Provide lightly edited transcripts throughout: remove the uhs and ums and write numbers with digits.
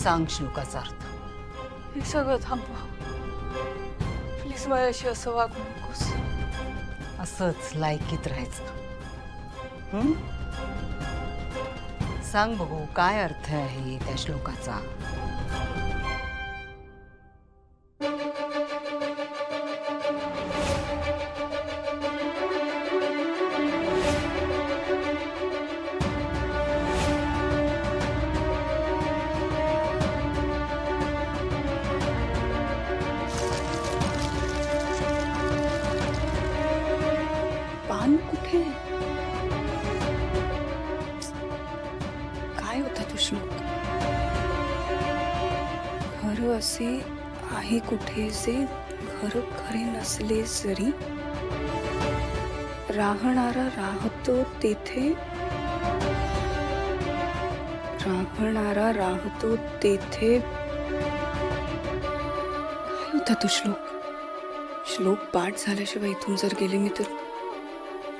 सांग श्लोकाचा अर्थ. हे सगळं थांबवा. प्लीज माझ्याशी असं वागू नकोस. असंच लायकीत राहायचं. हं? सांग बघू काय अर्थ आहे त्या श्लोकाचा. पान कुठे? काय होता तो श्लोक? घर असे आहे कुठे जे घर खरे नसले जरी, राहणारा राहतो तेथे, राहणारा राहतो तेथे. काय होता तो श्लोक? श्लोक पाठ झाल्याशिवाय इथून जर गेले मी तर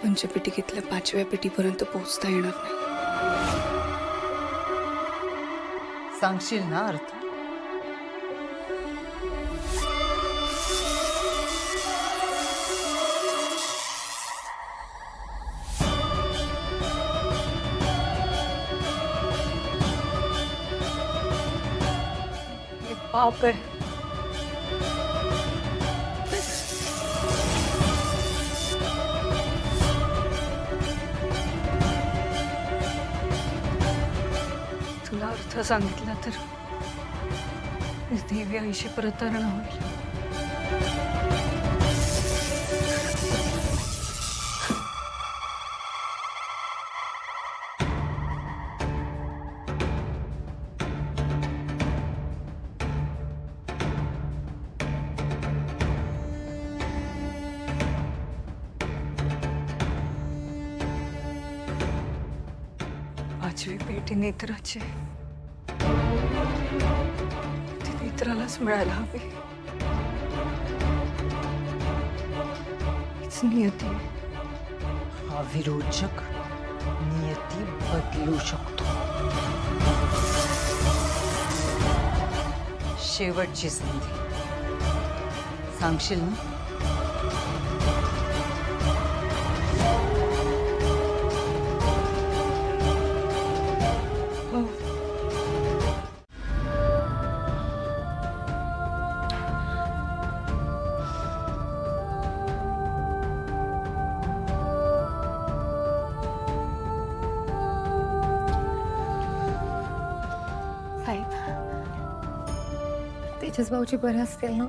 पंचपेटिकेतल्या 5व्या पेटीपर्यंत पोहोचता येणार नाही. सांगशील ना अर्थ. हे पाप आहे. तुला अर्थ सांगितला तर देवी आईशी प्रतारणा होईल. पाचवी पेटी नेत्राची. ती नेत्रालाच मिळायला हवी. हीच नियती आहे. हा विरोचक नियती बदलू शकतो. शेवटची संधी. सांगशील ना. हो. साहेब, तेजस भाऊची बरे असतील ना?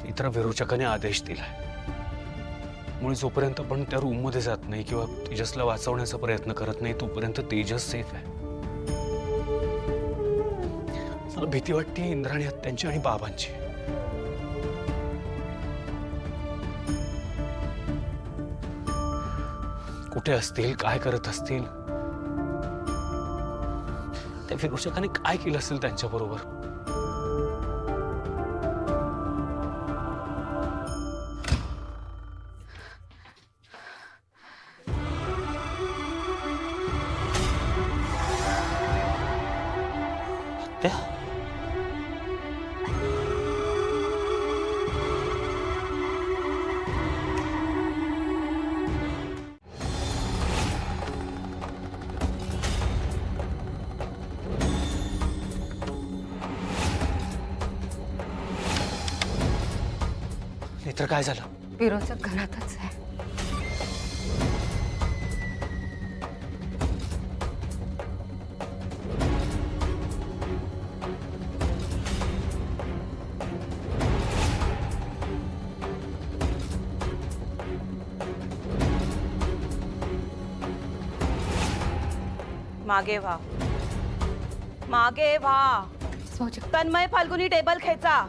इतर विरोचकाने आदेश दिलाय. मुळे जोपर्यंत आपण त्या रूम मध्ये जात नाही किंवा तेजसला वाचवण्याचा प्रयत्न करत नाही तोपर्यंत तेजस सेफ आहे. मला भीती वाटते इंद्राणी हत्यांची आणि बाबांची. कुठे असतील, काय करत असतील, त्या विरोचकाने काय केलं असेल त्यांच्याबरोबर. हत्या? नेत्र काय झालं? विरोचक घरातच आहे. मागे व्हा, मागे व्हा. भाऊजी, तन्मय, फाल्गुनी टेबल खेचा.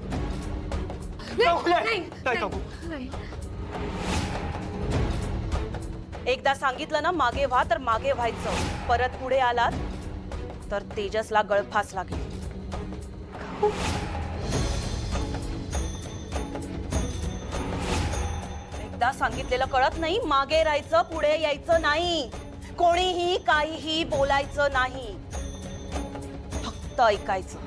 एकदा सांगितलं ना मागे व्हा तर मागे व्हायचं. परत पुढे आलात तर तेजसला गळफास लागेल. एकदा सांगितलेलं कळत नाही. मागे राहायचं, पुढे यायचं नाही. कोणीही काहीही बोलायचं नाही, फक्त ऐकायचं.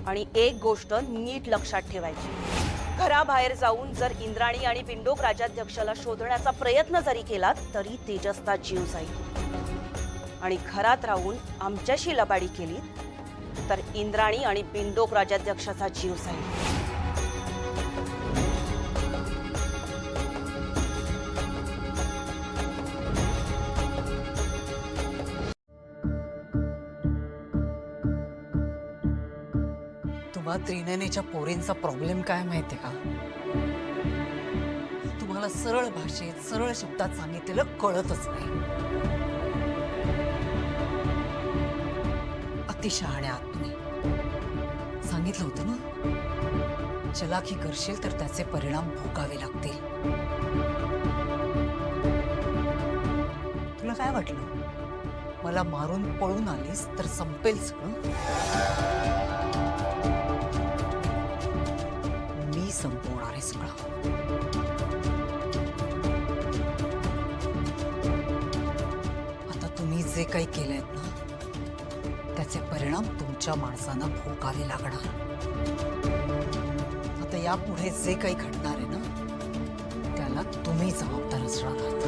आणि एक गोष्ट नीट लक्षात ठेवायची, घराबाहेर जाऊन जर इंद्राणी आणि बिंडोक राजाध्यक्षाला शोधण्याचा प्रयत्न जरी केला तरी तेजसचा जीव जाईल. आणि घरात राहून आमच्याशी लबाडी केली तर इंद्राणी आणि बिंडोक राजाध्यक्षाचा जीव जाईल. तुम्हा त्रिनयनीच्या पोरींचा प्रॉब्लेम काय माहितीये का? तुम्हाला सरळ भाषेत सरळ शब्दात सांगितलेलं कळतच नाही. अतिशहाण्या आहात तुम्ही. सांगितलं होतं ना, चलाखी करशील तर त्याचे परिणाम भोगावे लागतील. तुला काय वाटलं, मला मारून पळून आलीस तर संपेल सगळं? मी संपवणार आहे सगळं. आता तुम्ही जे काही केलंयत ना, त्याचे परिणाम तुमच्या माणसांना भोगावे लागणार. आता यापुढे जे काही घडणार आहे ना, त्याला तुम्ही जबाबदार असणार आहात.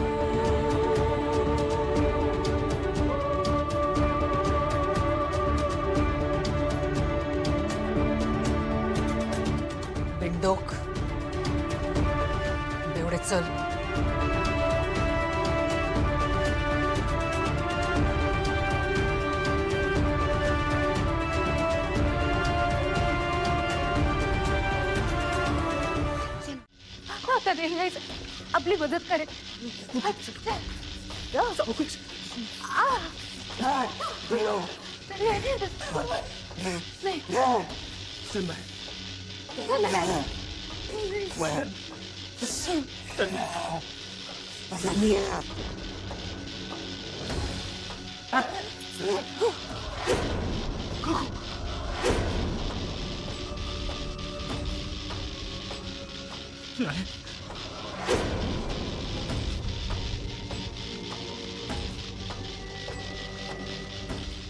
बिंडोक, बेवडे चल. आता रेल्वेच आपली मदत करेल.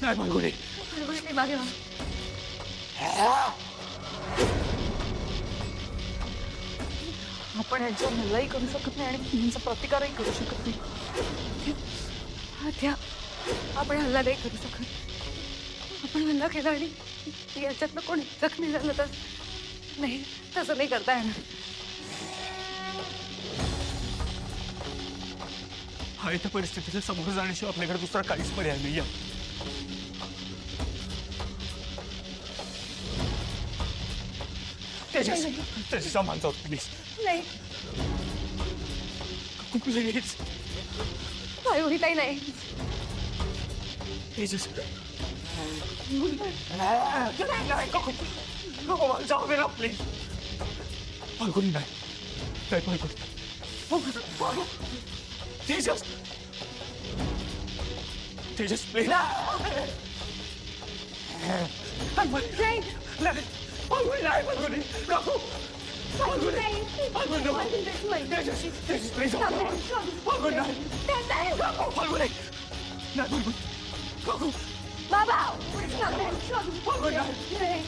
नाही मालगुडी. मागे वळा. आपण यांच्या हल्लाही करू शकत नाही आणि यांचा प्रतिकारही करू शकत नाही. त्या आपण हल्ला नाही करू शकत. आपण हल्ला केला आणि याच्यातलं कोणी जखमी झालं तर नाही, तसं नाही करता येणार. हा इथं परिस्थितीच्या समोर जाण्याशिवाय आपल्याकडे दुसरा काहीच पर्याय नाही. त्याची सामान जाऊ प्लीज. नाही, प्लीज. काय होईतही नाही. तेजस जाऊ दे ना प्लीज. फाल्गुनी नाही, नाही फाल्गुनी. तेजस, तेजस प्लीज. फाल्गुनी नाही, फाल्गुनी नको. फाल्गुनी, फाल्गुनी नको. तेजस, तेजस प्लीज. फाल्गुनी नाही, नको. फाल्गुनी नाही, फाल्गुनी नको. बाबा फाल्गुनी नाही.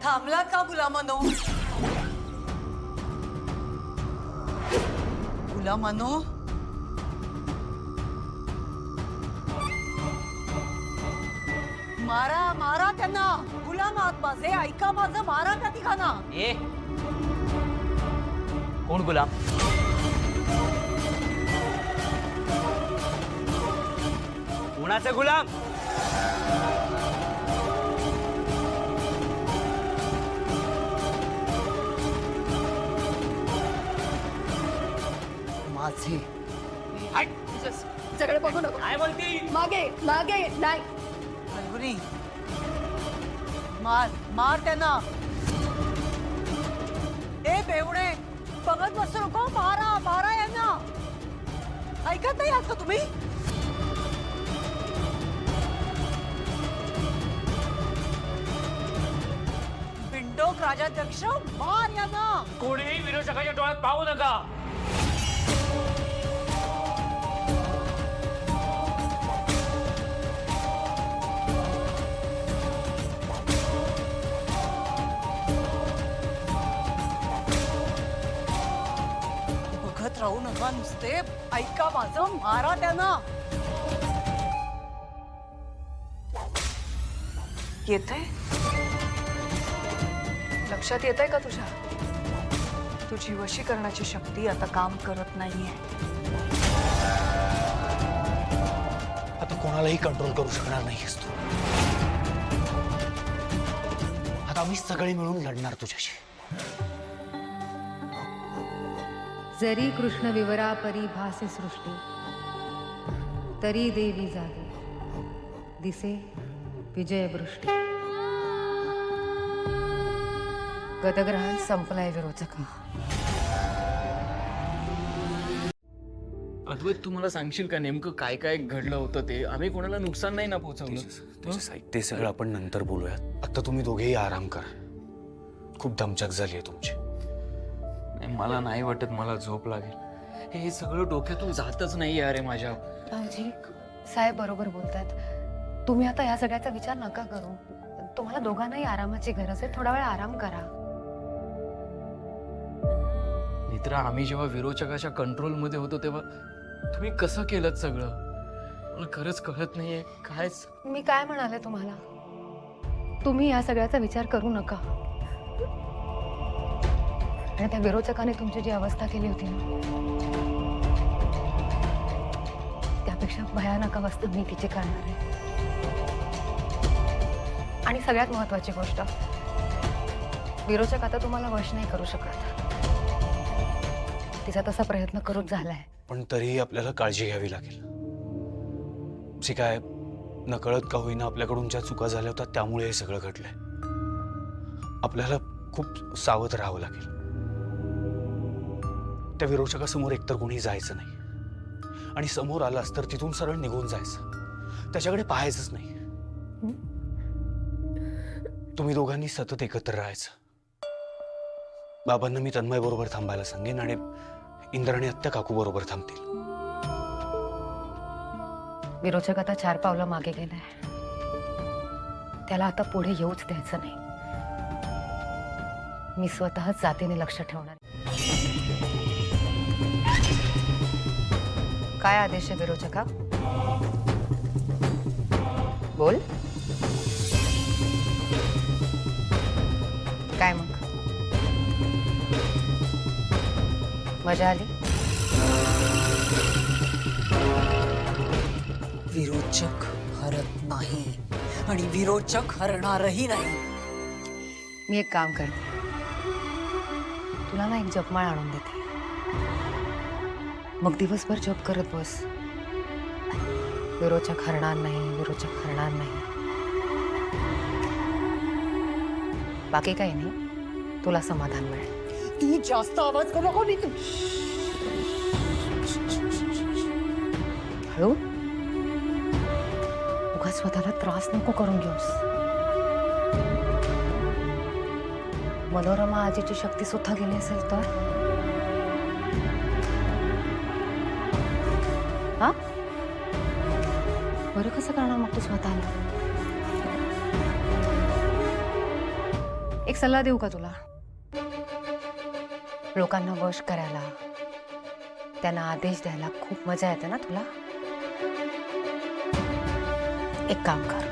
थांबला का गुलामानो? गुलामानो, मारा मारा त्यांना. गुलाम आहात माझे, ऐका माझं, मारा त्या तिघांना. ए कोण गुलाम? कोणाचा गुलाम? माझे. सगळे बघू नको. काय बोलती? मागे मागे नाही. मलगुनी, मार मार त्यांना. ए बेवडे, बघत बसू नको, मारा मारा यांना. ऐकत नाही आहात का तुम्ही? बिंडोक राजाध्यक्ष, मार यांना. कोणीही विरोधकाच्या डोळ्यात पाहू नका. बघत राहू नका नुसते, ऐका माझं, मारा त्यांना. येतंय? लक्षात येतंय का तुझ्या? तुझी वशीकरणाची शक्ती आता काम करत नाहीये. आता कोणालाही कंट्रोल करू शकणार नाहीस तू. आता आम्ही सगळे मिळून लढणार तुझ्याशी. जरी कृष्ण विवरा परी भासे सृष्टी, तरी देवी जागे दिसे विजयवृष्टी. गदग्रहण संपलंय विरोचका. अद्वैत, तू मला सांगशील का नेमकं काय काय घडलं होतं ते? आम्ही कोणाला नुकसान नाही ना पोहोचवलं. ते सगळं आपण नंतर बोलूयात. आता तुम्ही दोघेही आराम करा. खूप दमछाक झाली आहे तुमची. नाही, मला नाही वाटत मला झोप लागेल. हे सगळं डोक्यातून जातच नाही अरे माझ्या. भाऊजी, साहेब बरोबर बोलतायत. तुम्ही आता या सगळ्याचा विचार नका करू. तुम्हाला दोघांनाही आरामाची गरज आहे. थोडा वेळ आराम करा. मित्रा, आम्ही जेव्हा विरोचकाच्या कंट्रोलमध्ये होतो तेव्हा तुम्ही कसं केलं सगळं? मला खरंच कळत नाहीये कायच. मी काय म्हणाले तुम्हाला? तुम्ही या सगळ्याचा विचार करू नका. आणि त्या विरोचकाने तुमची जी अवस्था केली होती ना, त्यापेक्षा भयानक अवस्था मी तिची करणार आहे. आणि सगळ्यात महत्वाची गोष्ट, विरोचक आता तुम्हाला वश नाही करू शकत. तिचा तसा प्रयत्न करूच झालाय. पण तरीही आपल्याला काळजी घ्यावी लागेल. जे काय नकळत का होईना आपल्याकडून ज्या चुका झाल्या होत्या त्यामुळे हे सगळं घडलंय. आपल्याला खूप सावध राहावं लागेल. त्या विरोचकासमोर एकतर कोणी जायचं नाही, आणि समोर आलास तर तिथून सरळ निघून जायचं. त्याच्याकडे पाहायचंच नाही. तुम्ही दोघांनी सतत एकत्र राहायचं. बाबांना मी तन्मय बरोबर थांबायला सांगेन आणि इंद्राणी आत्या काकू बरोबर थांबतील. विरोचक आता 4 पावलं मागे गेलाय. त्याला आता पुढे येऊच द्यायचं नाही. मी स्वतःच जातीने लक्ष ठेवणार. काय आदेश आहे विरोचका? बोल. काय मग? मजा आली? विरोचक हरत नाही आणि विरोचक हरणारही नाही. मी एक काम करते, तुला ना एक जपमाळ आणून देते. मग दिवसभर जप करत बस. विरोचक हरणार नाही, विरोचक हरणार नाही. बाकी काही नाही, तुला समाधान मिळेल. तू जास्त आवाज करू नको. नी तू हळू. उगाच स्वतःला त्रास नको करून घेऊस. मनोरमा आजीची शक्ती सुद्धा गेली असेल तर? हा, बरं कसं करणार मग तू स्वतःला? एक सल्ला देऊ का तुला? लोकांना वश करायला, त्यांना आदेश द्यायला खूप मजा येते ना तुला? एक काम कर,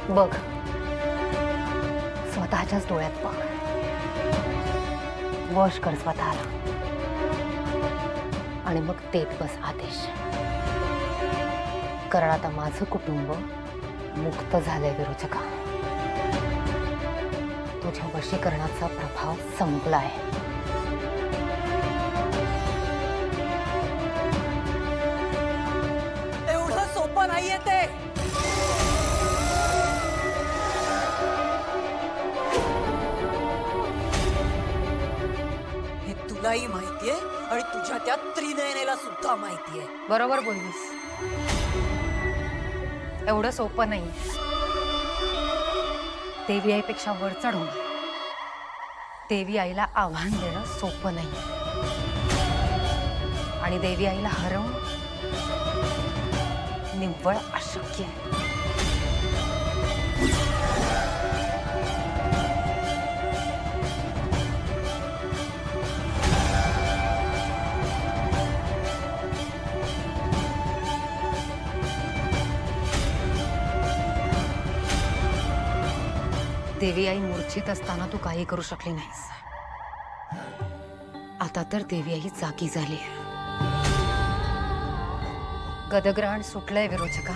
बघ, स्वतःच्याच डोळ्यात बघ, वॉश कर स्वतःला आणि मग देत बस आदेश. कारण आता माझं कुटुंब मुक्त झालंय विरोचका. तुझ्या वशीकरणाचा प्रभाव संपलाय. एवढं सोपं नाहीये ते. हे तुलाही माहितीये आणि तुझ्या त्या त्रिनयनेला सुद्धा माहितीये. बरोबर बोललीस. एवढं सोपं नाही. देवी आईपेक्षा वर चढून देवी आईला आव्हान देणं सोपं नाही. आणि देवी आईला हरवणं निव्वळ अशक्य आहे. देवी आई मूर्छित असताना तू काही करू शकली नाहीस. आता तर देवी आई जागी झाली. गदग्रहण सुटलंय विरोचका.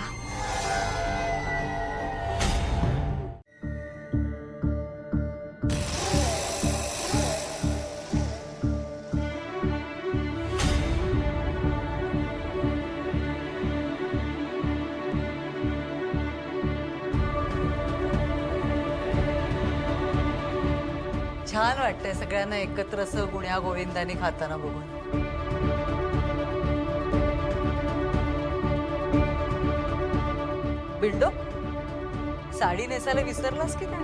छान वाटतंय सगळ्यांना एकत्र असं गुण्या गोविंदाने खाताना बघून. बिंडो, साडी नेसायला विसरलास की काय?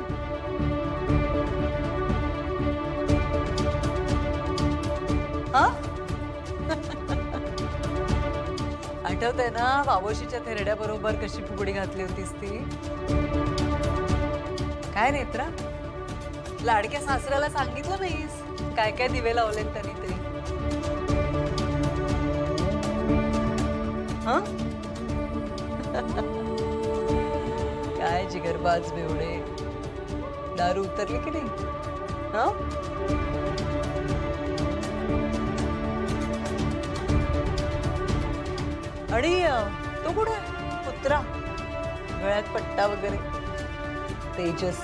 हा? आठवतंय ना बाबोशीच्या थेरड्या बरोबर कशी फुगडी घातली होतीस ती? काय नेत्रा, लाडक्या सासऱ्याला सांगितलं नाहीस काय काय दिवे लावलेत त्यांनी ते? हा? काय जिगरबाज बेवडे. दारू उतरली की नाही? हा? आणि तो कुठे कुत्रा, गळ्यात पट्टा वगैरे, तेजस?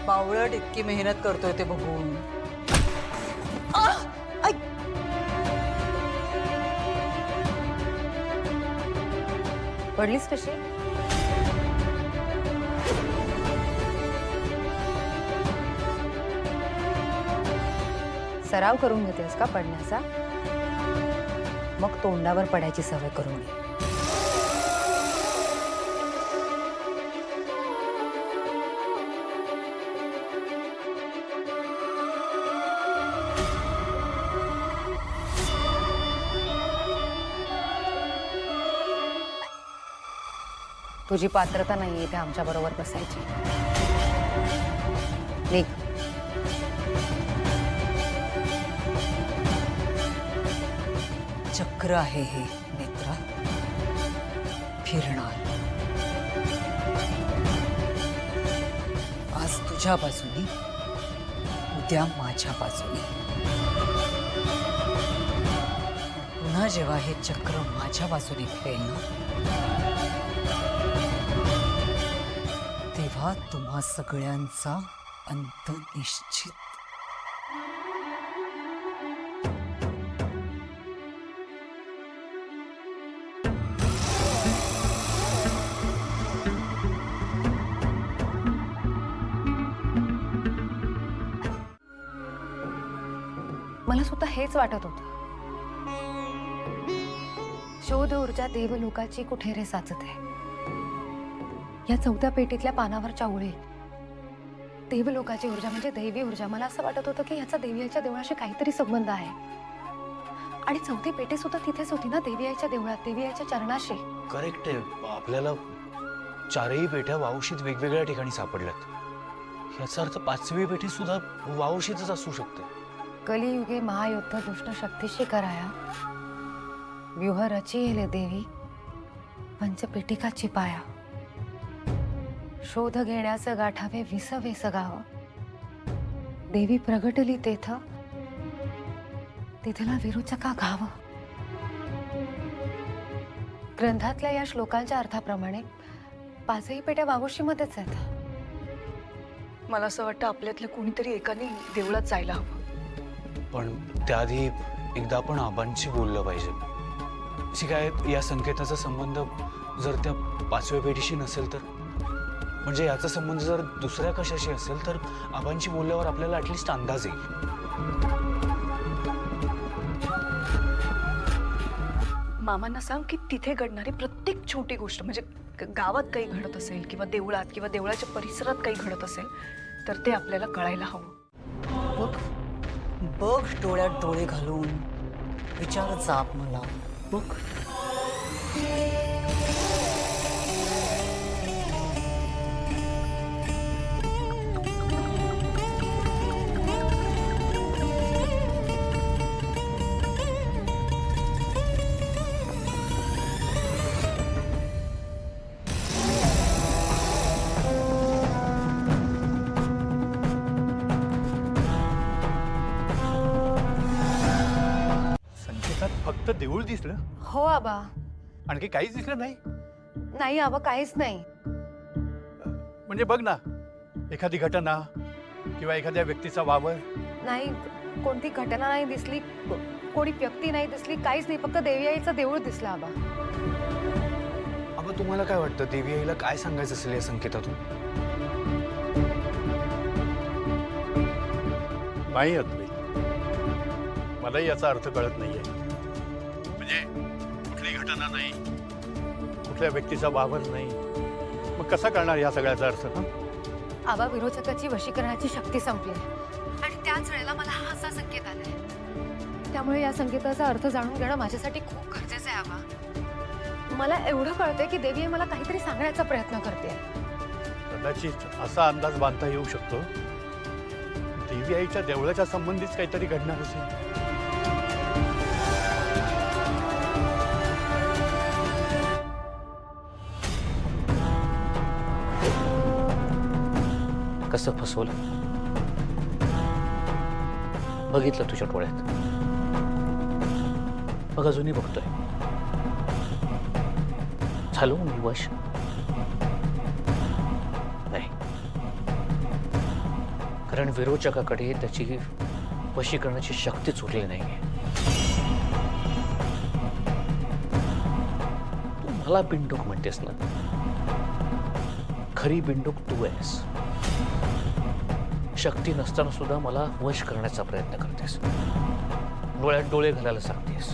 बावळट इतकी मेहनत करतोय ते बघून. पडलीस कशी? सराव करून घेतेस का पडण्याचा? मग तोंडावर पडायची सवय करून घे. तुझी पात्रता नाहीये इथे आमच्या बरोबर बसायची. निघ. चक्र आहे हे नेत्रा, फिरणार. आज तुझ्या बाजूनी, उद्या माझ्या बाजूनी. पुन्हा जेव्हा हे चक्र माझ्या बाजूने फिरेल ना, तेव्हा तुम्हा सगळ्यांचा अंत निश्चित. मला सुद्धा हेच वाटत होतं. शोध ऊर्जा देवलोकाची कुठे रे साचत आहे. या 4थ्या पेटीतल्या पानावरच्या ओळी देवलोकाची ऊर्जा म्हणजे दैवी ऊर्जा. मला असं वाटत होतं की याचा देवीच्या देवळाशी काहीतरी संबंध आहे. आणि चौथी पेटी सुद्धा तिथेच होती ना, देवी आईच्या देवळात, देवी आईच्या चरणाशी. करेक्ट आहे. आपल्याला 4ही पेट्या वावशीत वेगवेगळ्या ठिकाणी सापडल्यात. याचा अर्थ 5वी पेटी सुद्धा वावशीतच असू शकते. कलियुगे महायुद्ध दुष्ट शक्तीशी कराया, व्यूह रचिले देवी पंचपेटिका चिपाया. शोध घेण्याचं गाठावे विसवे सगाव, देवी प्रगटली तेथ तिथला विरोचका घाव. ग्रंथातल्या या श्लोकांच्या अर्थाप्रमाणे 5ही पेट्या वावशीमध्येच आहेत. मला असं वाटतं आपल्यातल्या कोणीतरी एकाने देवळात जायला हवं. पण त्याआधी एकदा आपण आबांशी बोललं पाहिजे. काय या संकेताचा संबंध जर त्या 5व्या पेटीशी नसेल तर, म्हणजे याचा संबंध जर दुसऱ्या कशाशी असेल तर आबांशी बोलल्यावर आपल्याला ॲटलिस्ट अंदाज येईल. मामांना सांग की तिथे घडणारी प्रत्येक छोटी गोष्ट, म्हणजे गावात काही घडत असेल किंवा देवळात किंवा देवळाच्या परिसरात काही घडत असेल तर ते आपल्याला कळायला हवं. बघ बघ डोळ्यात डोळे घालून विचार जाप मला. बघ संकेतात फक्त देऊळ दिसलं, हो आबा. आणखी काहीच दिसलं नाही. नाही आबा, काहीच नाही. म्हणजे बघ ना, एखादी घटना किंवा एखाद्या व्यक्तीचा वावर. नाही, कोणती घटना नाही दिसली, कोणी व्यक्ती नाही दिसली, काहीच नाही. फक्त देवी आईचं देऊळ दिसलं आबा. आबा तुम्हाला काय वाटतं, देवी आईला काय सांगायचं असेल या संकेतातून? नाही अद्वैत, मलाही याचा अर्थ कळत नाहीये. म्हणजे कुठली घटना नाही, कुठल्या व्यक्तीचा वावर नाही, मग कसा कळणार या सगळ्याचा अर्थ? आबा, विरोचकाची वशीकरणाची शक्ती संपली आणि त्याच वेळेला मला हा असा संकेत आलाय. त्यामुळे या संकेताचा अर्थ जाणून घेणं माझ्यासाठी खूप गरजेचं आहे आबा. मला एवढं कळतंय की देवी मला काहीतरी सांगण्याचा प्रयत्न करते. कदाचित असा अंदाज बांधता येऊ शकतो, देवी आईच्या देवळाच्या संबंधीच काहीतरी घडणार असेल. कसं फसवलं बघितलं तुझ्या डोळ्यात. मग अजूनही बघतोय. झालो मी वश? नाही, कारण विरोचकाकडे त्याची वशीकरणाची शक्तीच उरली नाहीये. तू मला बिंडूक म्हणतेस ना, खरी बिंडूक तू आहेस. शक्ती नसताना सुद्धा मला वश करण्याचा प्रयत्न करतेस, डोळ्यात डोळे घालायला सांगतेस.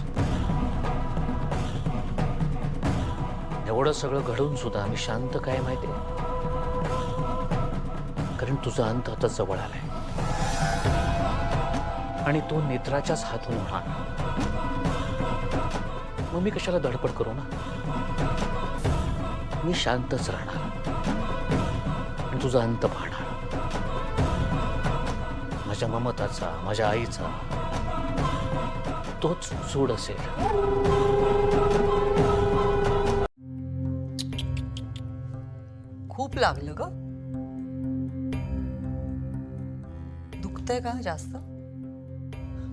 एवढं सगळं घडून सुद्धा मी शांत काय माहितीये, कारण तुझा अंत आता जवळ आलाय आणि तो नेत्राच्याच हातून होणार. मग मी कशाला धडपड करू ना, मी शांतच राहणार आणि तुझा अंत पाहणार. माझ्या ममताचा, माझ्या आईचा तोच सूड असेल. खूप लागलं ग. दुखतंय का जास्त?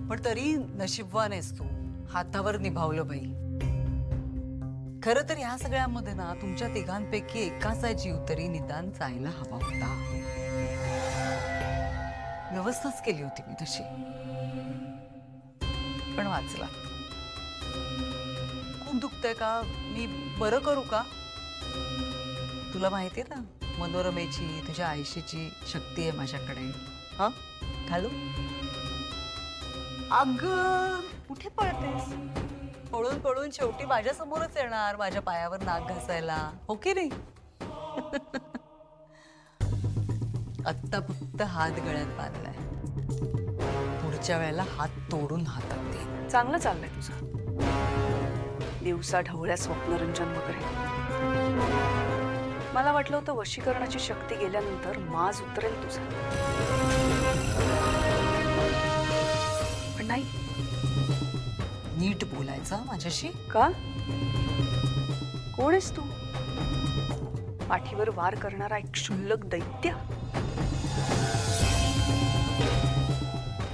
पण तरी नशीबवान आहेस तू, हातावर निभावलं बाई. खरं तर ह्या सगळ्यामध्ये ना तुमच्या तिघांपैकी एकाचा जीव तरी निदान जायला हवा होता. व्यवस्थाच केली होती मी तशी, पण वाचला. खूप दुखतंय का? मी बरं करू का? तुला माहिती आहे ना, मनोरमेची, तुझ्या आयुष्याची शक्ती आहे माझ्याकडे. हा, घालू? अगं कुठे पळतेस? पळून पळून शेवटी माझ्या समोरच येणार, माझ्या पायावर नाक घासायला, हो की नाही? आत्ता फक्त हात गळ्यात बांधलाय, पुढच्या वेळेला हात तोडून हातात दे. चांगलं चाललंय तुझं, दिवसा ढवळ्या स्वप्नरंजन वगैरे. मला वाटलं होतं वशीकरणाची शक्ती गेल्यानंतर माज उतरेल तुझा, पण नाही. नीट बोलायचा माझ्याशी. का? कोण आहेस तू? पाठीवर वार करणारा एक क्षुल्लक दैत्य?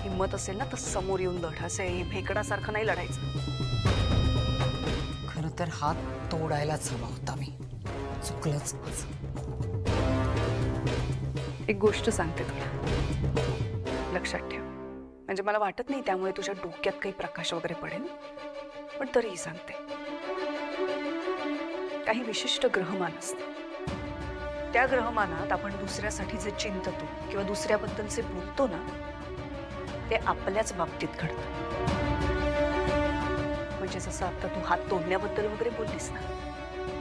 हिम्मत असेल ना तर समोर येऊन लढ, असे भेकडासारखं नाही लढायचं. खरं तर हात तोडायलाच हवा होता मी. चुकलंच माझं. एक गोष्ट सांगते तुला, लक्षात ठेव. म्हणजे मला वाटत नाही त्यामुळे तुझ्या डोक्यात काही प्रकाश वगैरे पडेल, पण तरीही सांगते. काही विशिष्ट ग्रहमान असतं. त्या ग्रहमानात आपण दुसऱ्यासाठी जे चिंततो किंवा दुसऱ्याबद्दलचे बोलतो ना, ते आपल्याच बाबतीत घडतं. म्हणजे जसं आता तू हात तोडण्याबद्दल वगैरे बोललीस ना,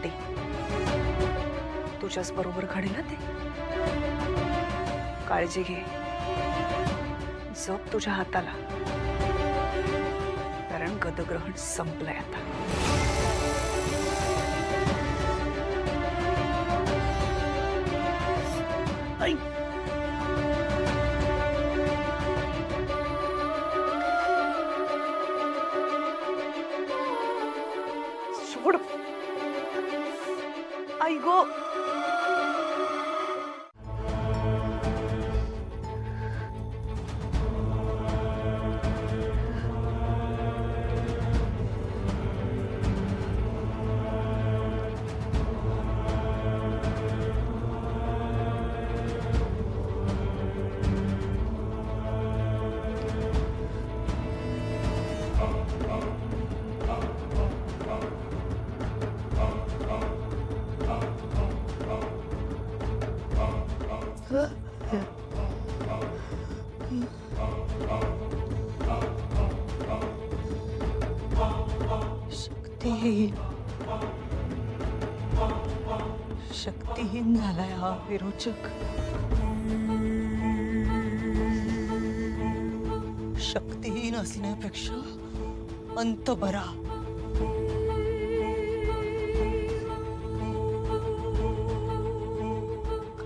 ते तुझ्याच बरोबर घडेल ना ते. काळजी घे, जप तुझ्या हाताला, कारण गदग्रहण संपलंय आता. आई. सोड. आई गो. शक्तिहीन शक्तिहीन झालाय हा विरोचक. शक्तिहीन असण्यापेक्षा अंत बरा.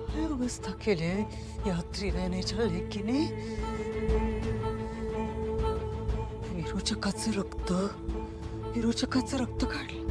काय अवस्था केली या त्रिनयनेच्या लेकीने. विरोचकाचं रक्त काढलं.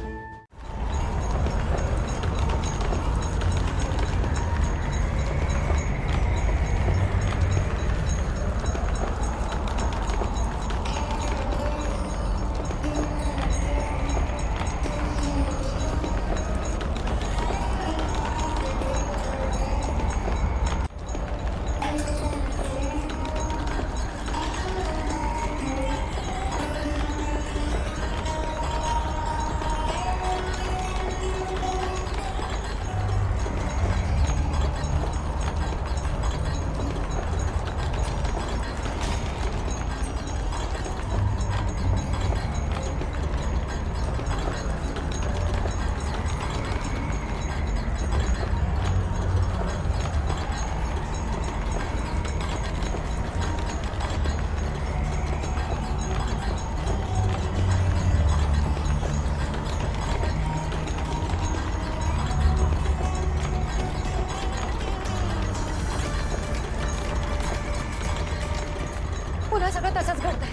पुन्हा सगळं तसंच घडतंय.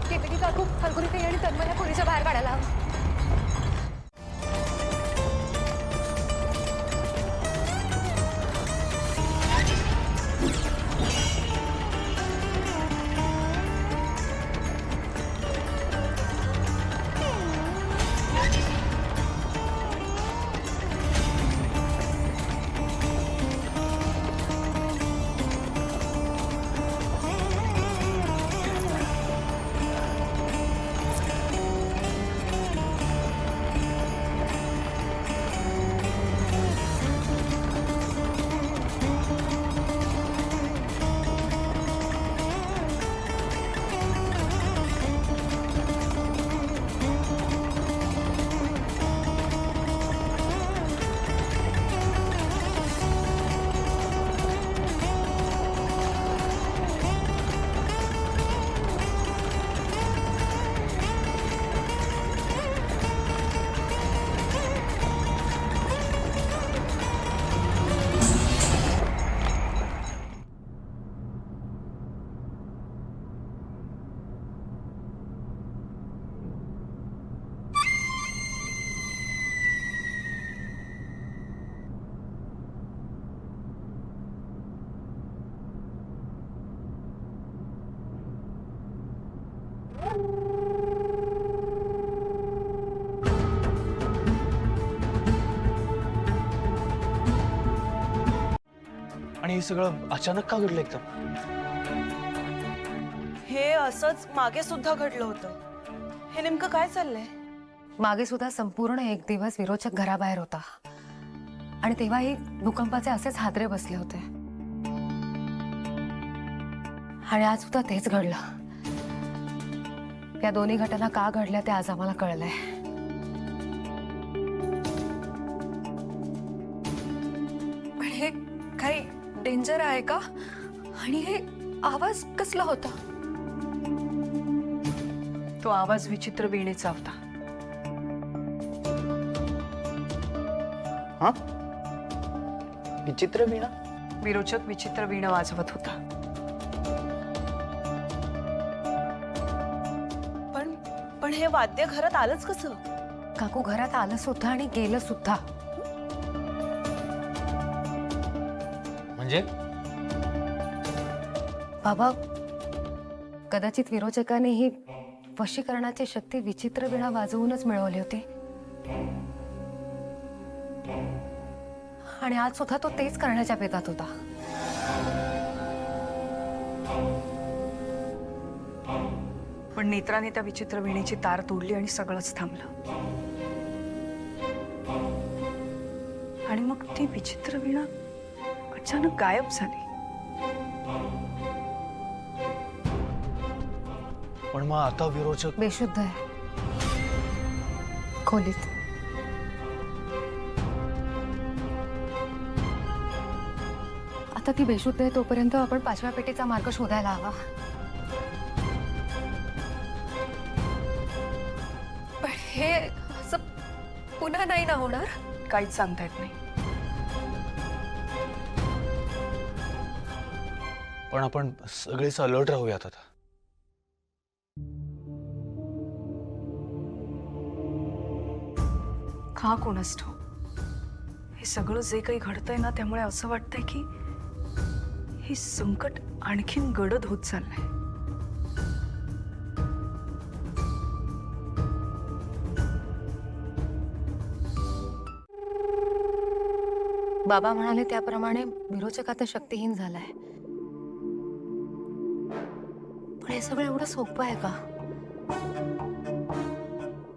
केतकी काकू, फलकुरी आणि तन्मया पुरीच्या बाहेर काढायला हवं. हे सगळं अचानक का घडलं एकदम? हे असंच मागे सुद्धा घडलं होतं. हे नेमकं काय चाललंय? मागे सुद्धा संपूर्ण एक दिवस विरोचक घराबाहेर होता आणि तेव्हाही भूकंपाचे असेच हादरे बसले होते. आणि आज सुद्धा तेच घडलं. या दोन्ही घटना का घडल्या ते आज आम्हाला कळलंय. पण हे काही डेंजर आहे का? आणि हे आवाज कसला होता? तो आवाज विचित्र वीणेचा होता. हा? विचित्र वीणा? विरोचक विचित्र वीणा वाजवत होता. पण हे वाद्य घरात आलंच कसं? काकू घरात आलं सुद्धा आणि गेलं सुद्धा. म्हणजे बाबा, कदाचित विरोचकाने ही वशीकरणाची शक्ती विचित्र वीणा वाजवूनच मिळवली होती. आणि आज सुद्धा तो तेच करण्याच्या बेतात होता. पण नेत्राने त्या विचित्र वीणेची तार तोडली आणि सगळंच थांबलं. आणि मग ती विचित्र वीणा अचानक गायब झाली. पण मग आता विरोचक बेशुद्ध आहे खोलीत. आता ती बेशुद्ध आहे तोपर्यंत आपण 5व्या पेटीचा मार्ग शोधायला हवा. पण हे असं पुन्हा नाही ना होणार? काहीच सांगता येत नाही. पण आपण सगळेच अलर्ट राहूयात आता. का कोणास ठाऊक? हे सगळं जे काही घडतंय ना, त्यामुळे असं वाटतंय की हे संकट आणखीन गडद होत चाललंय. बाबा म्हणाले त्याप्रमाणे विरोचक आता शक्तिहीन झालाय. पण हे सगळं एवढं सोपं आहे का?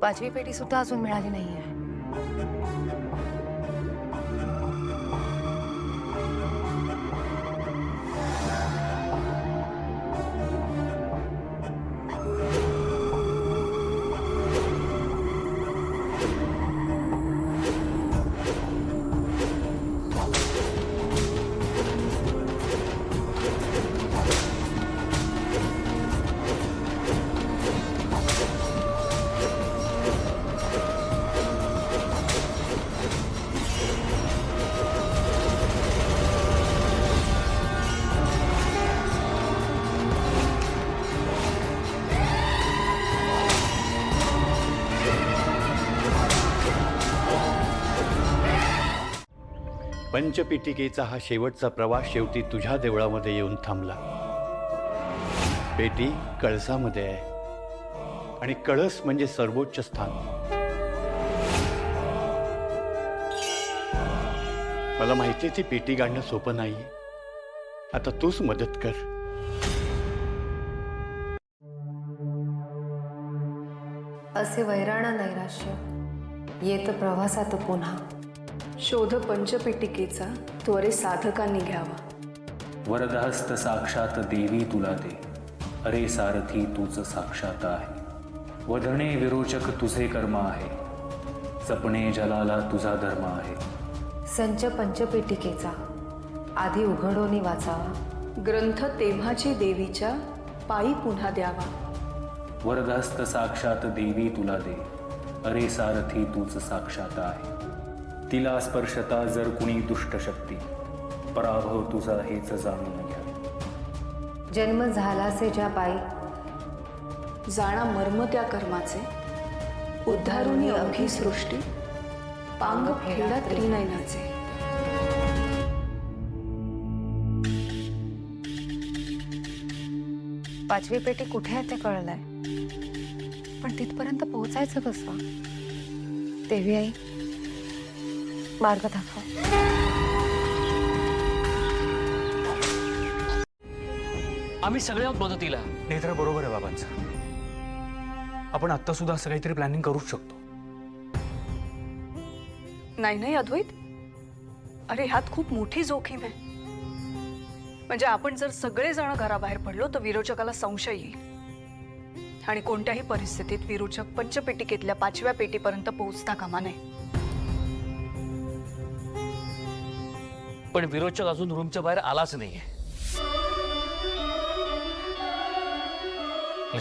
5वी पेटी सुद्धा अजून मिळाली नाहीये. पंचपिटिकेचा हा शेवटचा प्रवास शेवटी तुझ्या देवळामध्ये येऊन थांबला. पेटी कळसामध्ये आहे आणि कळस म्हणजे सर्वोच्च स्थान. मला माहिती आहे ती पेटी गाडणं सोपं नाहीये. आता तूच मदत कर. असे वैराणा नैराश्य येत प्रवासात पुन्हा. शोध पंचपेटिकेचा त्वरे साधकांनी घ्यावा. वरदहस्त साक्षात देवी तुला दे, अरे सारथी तूच साक्षात आहे. वधणे विरोचक तुझे कर्म आहे, जपणे जलाला तुझा धर्म आहे. संच पंचपेटिकेचा आधी उघडोनी वाचावा. ग्रंथ तेव्हाची देवीच्या पायी पुन्हा द्यावा. वरदहस्त साक्षात देवी तुला दे, अरे सारथी तूच साक्षात आहे. तिला स्पर्शता जर कुणी दुष्ट शक्ती, पराभव तुझा हेच जाणून घ्या. जन्म झालासे ज्या पायी, जाणा मर्म त्या कर्माचे. उद्धारुनी अभि सृष्टी, पांग फेडा त्रिनयनाचे. पाचवी पेटी कुठे आहे ते कळलंय, पण तिथपर्यंत पोहोचायचं कसं? देवी आई, मार्ग दाखव. आम्ही सगळे आहोत मदतीला. नेत्र बरोबर आहे बाबांचं. आपण आत्ता सुद्धा असं काहीतरी प्लॅनिंग करूच शकतो. नाही नाही अद्वैत, अरे ह्यात खूप मोठी जोखीम आहे. म्हणजे आपण जर सगळेजण घराबाहेर पडलो तर विरोचकाला संशय येईल आणि कोणत्याही परिस्थितीत विरोचक पंचपेटिकेतल्या 5व्या पेटीपर्यंत पोहोचता कामा नये. पण विरोचक अजून रूमच्या बाहेर आलाच नाहीये.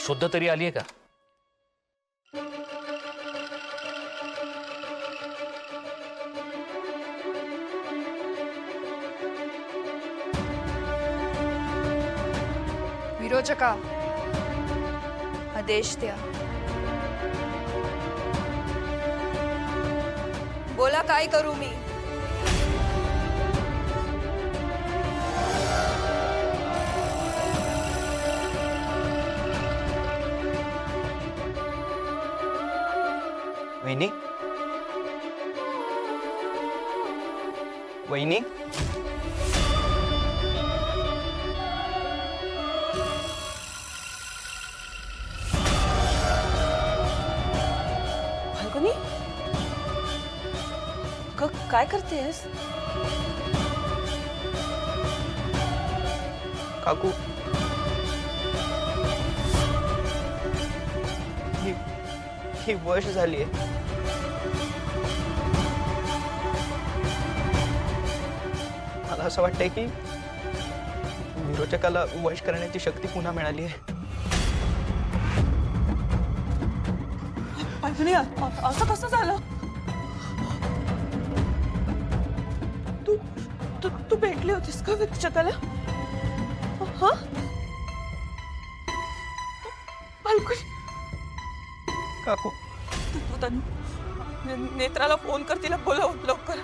शुद्ध तरी आलीये का? विरोचका, आदेश द्या. बोला, काय करू मी? वहिनी, वहिनी, फाल्गुनी, काय करतेस? काकू, ही वश झालीये. मला असं वाटतंय की विरोचकाला वश करण्याची शक्ती पुन्हा मिळाली आहे. फाल्गुनी, असं कसं झालं? तू भेटली होतीस का विरोचकाला? हा? फाल्गुनी, काकू, नेत्राला फोन कर, तिला बोलव लवकर.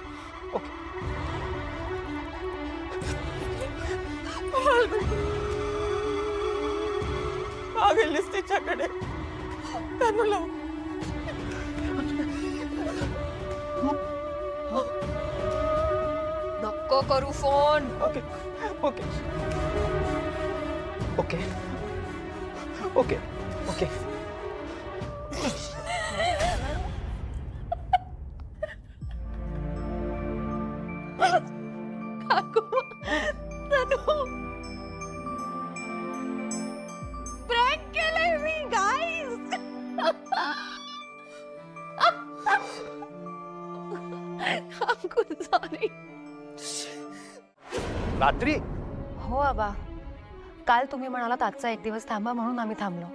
गेलीस तिच्याकडे. नको करू phone. Okay okay okay okay okay. रात्री हो आबा, काल तुम्ही म्हणालात आजचा एक दिवस थांबा म्हणून आम्ही थांबलो,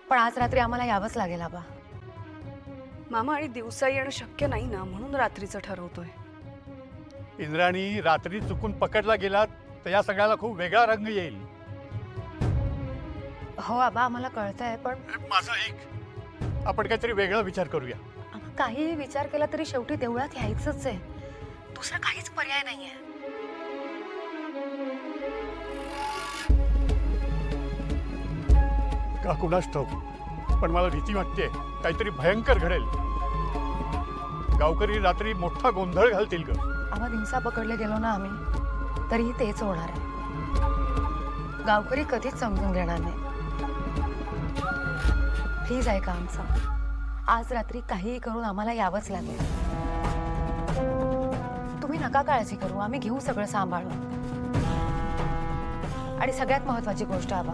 पण आज रात्री आम्हाला यावंच लागेल आबा. मामा, आणि दिवसा येणं शक्य नाही ना, म्हणून रात्रीचं ठरवतोय. इंद्राणी, रात्री चुकून पकडला गेलात तर या सगळ्याला खूप वेगळा रंग येईल. हो आबा, आम्हाला कळतंय, पण माझा एक, आपण काहीतरी वेगळा विचार करूया. आम्हा काहीही विचार केला तरी शेवटी देवळात यायचंच आहे. दुसरा काहीच पर्याय नाहीये. का कुणास ठाऊक, पण मला भीती वाटते काहीतरी भयंकर घडेल. गावकरी रात्री मोठा गोंधळ घालतील ग. आम्हा दिवसा पकडले गेलो ना आम्ही, तरीही तेच होणार आहे. गावकरी कधीच समजून घेणार नाही. प्लीज ऐका आमचं, आज रात्री काहीही करून आम्हाला यावंच लागेल. तुम्ही नका काळजी करू, आम्ही घेऊ सगळं सांभाळून. आणि सगळ्यात महत्वाची गोष्ट आबा,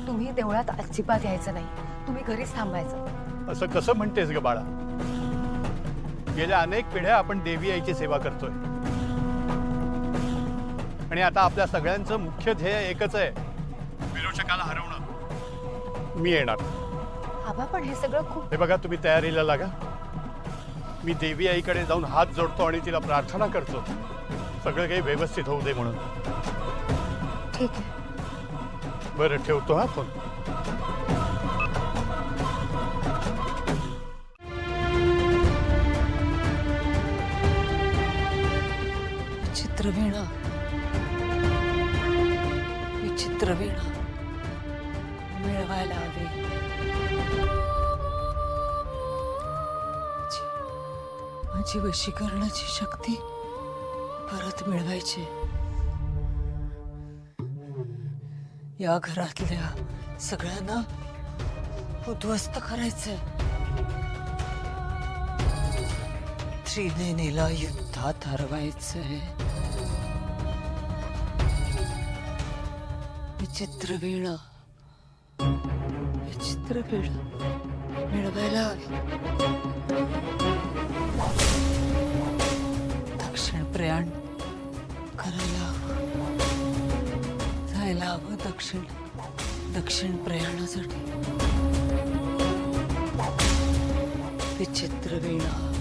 तुम्ही देवळात अजिबात यायचं नाही. तुम्ही घरीच थांबायचं. असं कसं म्हणतेस ग बाळा? गेल्या अनेक पिढ्या आपण देवी आईची सेवा करतोय, आणि आता आपल्या सगळ्यांचं मुख्य ध्येय एकच आहे, विरोचकाला हरवणं. मी येणार. आबा, पण हे सगळं खूप... हे बघा, तुम्ही तयारीला लागा. मी देवी आईकडे जाऊन हात जोडतो आणि तिला प्रार्थना करतो सगळं काही व्यवस्थित होऊ दे म्हणून. ठीक आहे. बरं, ठेवतो हा फोन. विचित्र वीणा, विचित्र वीणा मिळवायला हवी. माझी वशीकरणाची शक्ती परत मिळवायची. या घरातल्या सगळ्यांना उद्ध्वस्त करायचंय. त्रिनयनीला युद्धात हरवायचंय. विचित्र वीणा मिळवायला हवी. दक्षिण प्रयाण करायला हवं. जायला हवं दक्षिण प्रयाणासाठी. विचित्र वीणा